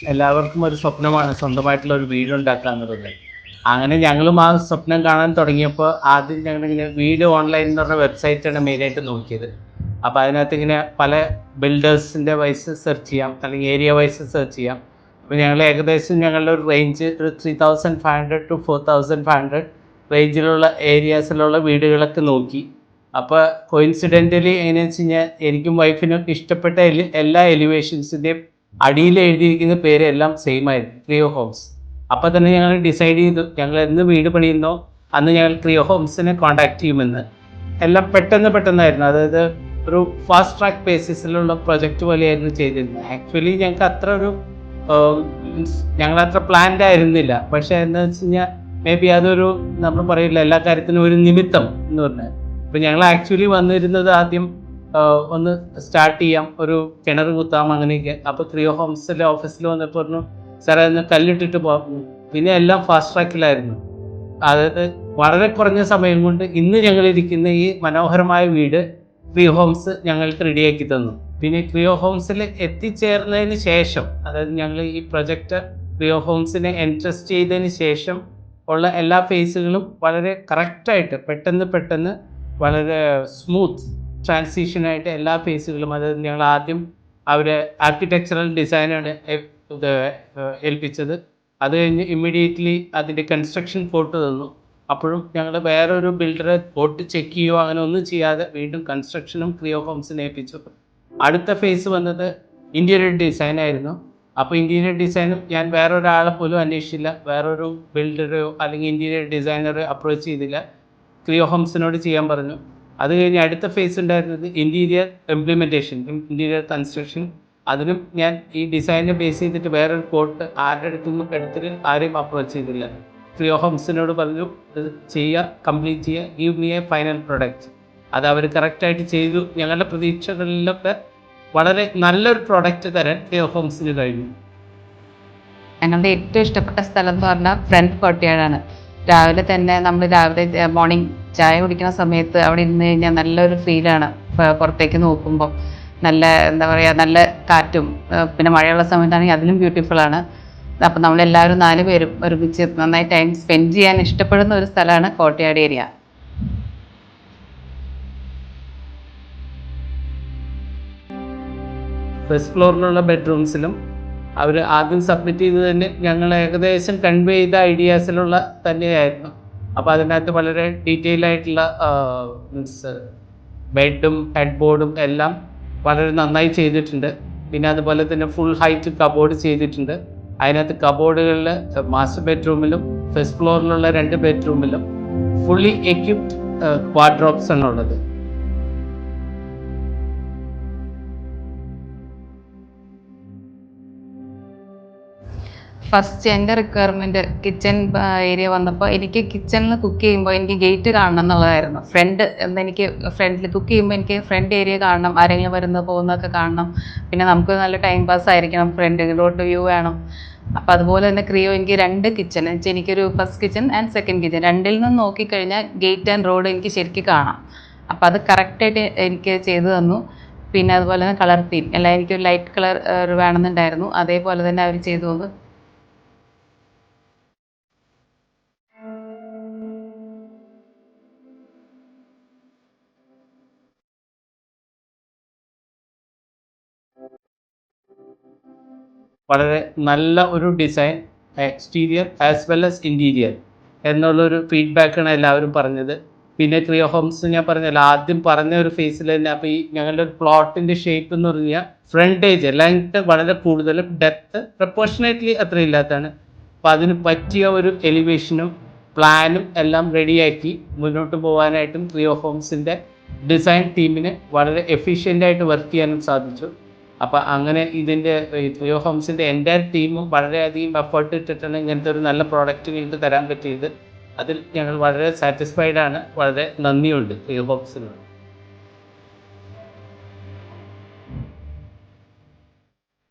എല്ലാവർക്കും ഒരു സ്വപ്നമാണ് സ്വന്തമായിട്ടുള്ള ഒരു വീടുണ്ടാക്കുക എന്നുള്ളത്. അങ്ങനെ ഞങ്ങളും ആ സ്വപ്നം കാണാൻ തുടങ്ങിയപ്പോൾ ആദ്യം ഞങ്ങളിങ്ങനെ വീട് ഓൺലൈൻ എന്ന് പറഞ്ഞ വെബ്സൈറ്റാണ് മെയിനായിട്ട് നോക്കിയത്. അപ്പോൾ അതിനകത്ത് ഇങ്ങനെ പല ബിൽഡേഴ്സിൻ്റെ വൈസ് സെർച്ച് ചെയ്യാം, അല്ലെങ്കിൽ ഏരിയ വൈസ് സെർച്ച് ചെയ്യാം. അപ്പോൾ ഞങ്ങൾ ഏകദേശം ഞങ്ങളുടെ ഒരു റേഞ്ച് ഒരു 3500 to 4500 റേഞ്ചിലുള്ള ഏരിയാസിലുള്ള വീടുകളൊക്കെ നോക്കി. അപ്പോൾ കോയിൻസിഡൻ്റലി എങ്ങനെയാണെന്ന് വെച്ച് കഴിഞ്ഞാൽ എനിക്കും വൈഫിനും ഇഷ്ടപ്പെട്ട എല്ലാ എലിവേഷൻസിൻ്റെയും അടിയിൽ എഴുതിയിരിക്കുന്ന പേര് എല്ലാം സെയിം ആയിരുന്നു, ക്രിയോ ഹോംസ്. അപ്പോൾ തന്നെ ഞങ്ങൾ ഡിസൈഡ് ചെയ്തു ഞങ്ങൾ എന്ന് വീട് പണിയുന്നോ അന്ന് ഞങ്ങൾ ക്രിയോ ഹോംസിനെ കോൺടാക്ട് ചെയ്യുമെന്ന്. എല്ലാം പെട്ടെന്നായിരുന്നു. അതായത് ഒരു ഫാസ്റ്റ് ട്രാക്ക് ബേസിസിലുള്ള പ്രൊജക്റ്റ് പോലെയായിരുന്നു ചെയ്തിരുന്നത്. ആക്ച്വലി ഞങ്ങൾക്ക് അത്ര ഒരു ഞങ്ങളത്ര പ്ലാൻഡ് ആയിരുന്നില്ല. പക്ഷേ എന്താണെന്ന് വെച്ച് കഴിഞ്ഞാൽ മേ ബി അതൊരു നമ്മൾ പറയില്ല എല്ലാ കാര്യത്തിനും ഒരു നിമിത്തം എന്ന് പറഞ്ഞാൽ. അപ്പോൾ ഞങ്ങൾ ആക്ച്വലി വന്നിരുന്നത് ആദ്യം ഒന്ന് സ്റ്റാർട്ട് ചെയ്യാം, ഒരു കിണർ കുത്താം അങ്ങനെയൊക്കെ. അപ്പോൾ ക്രിയോ ഹോംസിലെ ഓഫീസിൽ വന്നപ്പോൾ പറഞ്ഞു സാറേ ഒന്ന് കല്ലിട്ടിട്ട് പോകാം. പിന്നെ എല്ലാം ഫാസ്റ്റ് ട്രാക്കിലായിരുന്നു. അതായത് വളരെ കുറഞ്ഞ സമയം കൊണ്ട് ഇന്ന് ഞങ്ങളിരിക്കുന്ന ഈ മനോഹരമായ വീട് ക്രിയോ ഹോംസ് ഞങ്ങൾക്ക് റെഡിയാക്കി തന്നു. പിന്നെ ക്രിയോ ഹോംസിൽ എത്തിച്ചേർന്നതിന് ശേഷം, അതായത് ഞങ്ങൾ ഈ പ്രൊജക്റ്റ് ക്രിയോ ഹോംസിനെ എൻട്രസ്റ്റ് ചെയ്തതിന് ശേഷം ഉള്ള എല്ലാ ഫേസുകളും വളരെ കറക്റ്റായിട്ട് പെട്ടെന്ന് വളരെ സ്മൂത്ത് ട്രാൻസിഷനായിട്ട് എല്ലാ ഫേസുകളും, അതായത് ഞങ്ങൾ ആദ്യം അവരെ ആർക്കിടെക്ചറൽ ഡിസൈനാണ് ഏൽപ്പിച്ചത്. അത് കഴിഞ്ഞ് ഇമ്മീഡിയറ്റ്ലി അതിൻ്റെ കൺസ്ട്രക്ഷൻ ഫോട്ടോ തന്നു. അപ്പോഴും ഞങ്ങൾ വേറൊരു ബിൽഡറെ പോട്ട് ചെക്ക് ചെയ്യുകയോ അങ്ങനെ ഒന്നും ചെയ്യാതെ വീണ്ടും കൺസ്ട്രക്ഷനും ക്രിയോ ഹോംസിനെ ഏൽപ്പിച്ചു. അടുത്ത ഫേസ് വന്നത് ഇൻറ്റീരിയർ ഡിസൈനായിരുന്നു. അപ്പോൾ ഇൻറ്റീരിയർ ഡിസൈനും ഞാൻ വേറൊരാളെ പോലും അന്വേഷിച്ചില്ല, വേറൊരു ബിൽഡറോ അല്ലെങ്കിൽ ഇൻറ്റീരിയർ ഡിസൈനറോ അപ്രോച്ച് ചെയ്തില്ല, ക്രിയോ ഹോംസിനോട് ചെയ്യാൻ പറഞ്ഞു. അത് കഴിഞ്ഞ് അടുത്ത ഫേസ് ഉണ്ടായിരുന്നത് ഇൻറ്റീരിയർ ഇംപ്ലിമെൻറ്റേഷൻ, ഇൻറ്റീരിയർ കൺസ്ട്രക്ഷൻ. അതിനും ഞാൻ ഈ ഡിസൈനെ ബേസ് ചെയ്തിട്ട് വേറൊരു കോട്ട് ആരുടെ അടുത്തുനിന്നും എടുത്തിട്ട് ആരെയും അപ്രോച്ച് ചെയ്തില്ല. ക്രിയോ ഹോംസിനോട് പറഞ്ഞു ഇത് ചെയ്യുക, കംപ്ലീറ്റ് ചെയ്യുക, give me A final product. അത് അവർ കറക്റ്റായിട്ട് ചെയ്തു. ഞങ്ങളുടെ പ്രതീക്ഷകളിലൊക്കെ വളരെ നല്ലൊരു പ്രൊഡക്റ്റ് തരാൻ ക്രിയോ ഹോംസിന് കഴിഞ്ഞു. ഞങ്ങളുടെ ഏറ്റവും ഇഷ്ടപ്പെട്ട സ്ഥലം എന്ന് പറഞ്ഞാൽ ഫ്രണ്ട് കോർട്ട്യാർഡാണ്. രാവിലെ മോർണിംഗ് ചായ കുടിക്കുന്ന സമയത്ത് അവിടെ ഇരുന്ന് കഴിഞ്ഞാൽ നല്ലൊരു ഫീലാണ്. പുറത്തേക്ക് നോക്കുമ്പോൾ നല്ല എന്താ പറയുക, നല്ല കാറ്റും, പിന്നെ മഴയുള്ള സമയത്താണെങ്കിൽ അതിലും ബ്യൂട്ടിഫുള്ളാണ്. അപ്പം നമ്മളെല്ലാവരും 4 പേരും ഒരുമിച്ച് നന്നായി ടൈം സ്പെൻഡ് ചെയ്യാൻ ഇഷ്ടപ്പെടുന്ന ഒരു സ്ഥലമാണ് കോർട്ട്യാർഡ് ഏരിയ. ഫസ്റ്റ് ഫ്ലോറിലുള്ള ബെഡ്റൂംസിലും അവർ ആദ്യം സബ്മിറ്റ് ചെയ്തത് തന്നെ ഞങ്ങൾ ഏകദേശം കൺവേ ചെയ്ത ഐഡിയാസിലുള്ള തന്നെയായിരുന്നു. അപ്പോൾ അതിനകത്ത് വളരെ ഡീറ്റെയിൽ ആയിട്ടുള്ള മീൻസ് ബെഡും ഹെഡ് ബോർഡും എല്ലാം വളരെ നന്നായി ചെയ്തിട്ടുണ്ട്. പിന്നെ അതുപോലെ തന്നെ ഫുൾ ഹൈറ്റ് കബോർഡ് ചെയ്തിട്ടുണ്ട്. അതിനകത്ത് കബോർഡുകളിൽ മാസ്റ്റർ ബെഡ്റൂമിലും ഫസ്റ്റ് ഫ്ലോറിലുള്ള 2 ബെഡ്റൂമിലും ഫുള്ളി എക്യുപ്ഡ് വാർഡ്രോബ്സ് ആണ് ഉള്ളത്. ഫസ്റ്റ് എൻ്റെ റിക്വയർമെൻറ്റ് കിച്ചൺ ഏരിയ വന്നപ്പോൾ എനിക്ക് കിച്ചണിൽ കുക്ക് ചെയ്യുമ്പോൾ എനിക്ക് ഗേറ്റ് കാണണം എന്നുള്ളതായിരുന്നു. എനിക്ക് ഫ്രണ്ടിൽ കുക്ക് ചെയ്യുമ്പോൾ എനിക്ക് ഫ്രണ്ട് ഏരിയ കാണണം, ആരെങ്കിലും വരുന്നത് പോകുന്നതൊക്കെ കാണണം. പിന്നെ നമുക്ക് നല്ല ടൈം പാസ് ആയിരിക്കണം, ഫ്രണ്ടിലോട്ട് വ്യൂ വേണം. അപ്പോൾ അതുപോലെ തന്നെ ക്രിയോ എനിക്ക് 2 കിച്ചൺ വെച്ചാൽ എനിക്കൊരു first kitchen and second kitchen രണ്ടിൽ നിന്ന് നോക്കിക്കഴിഞ്ഞാൽ ഗേറ്റ് ആൻഡ് റോഡ് എനിക്ക് ശരിക്കും കാണാം. അപ്പോൾ അത് കറക്റ്റായിട്ട് എനിക്ക് ചെയ്തു തന്നു. പിന്നെ അതുപോലെ തന്നെ കളർ തീം എല്ലാം എനിക്കൊരു ലൈറ്റ് കളർ വേണമെന്നുണ്ടായിരുന്നു, അതേപോലെ തന്നെ അവർ ചെയ്തു തന്നു. വളരെ നല്ല ഒരു design, exterior as well as interior എന്നുള്ളൊരു ഫീഡ്ബാക്കാണ് എല്ലാവരും പറഞ്ഞത്. പിന്നെ ക്രിയോ ഹോംസ് ഞാൻ പറഞ്ഞല്ലോ ആദ്യം പറഞ്ഞ ഒരു ഫേസിൽ തന്നെ. അപ്പോൾ ഈ ഞങ്ങളുടെ ഒരു പ്ലോട്ടിൻ്റെ ഷേപ്പ് എന്ന് പറഞ്ഞാൽ ഫ്രണ്ടേജ് ലെങ്ത്ത് വളരെ കൂടുതലും ഡെപ്ത്ത് പ്രപ്പോർഷനേറ്റ്ലി അത്ര ഇല്ലാത്തതാണ്. അപ്പോൾ അതിന് പറ്റിയ ഒരു എലിവേഷനും പ്ലാനും എല്ലാം റെഡിയാക്കി മുന്നോട്ട് പോകാനായിട്ടും ക്രിയോ ഹോംസിൻ്റെ ഡിസൈൻ ടീമിന് വളരെ എഫിഷ്യൻ്റായിട്ട് വർക്ക് ചെയ്യാനും സാധിച്ചു. അപ്പോൾ അങ്ങനെ ഇതിൻ്റെ ക്രിയോ ഹോംസിൻ്റെ എൻ്റയർ ടീമും വളരെയധികം എഫേർട്ട് ഇട്ടിട്ടാണ് ഇങ്ങനത്തെ ഒരു നല്ല പ്രോഡക്റ്റ് നിങ്ങൾക്ക് തരാൻ പറ്റിയത്. അതിൽ ഞങ്ങൾ വളരെ സാറ്റിസ്ഫൈഡ് ആണ്. വളരെ നന്ദിയുണ്ട് ക്രിയോ ഹോംസിനോട്.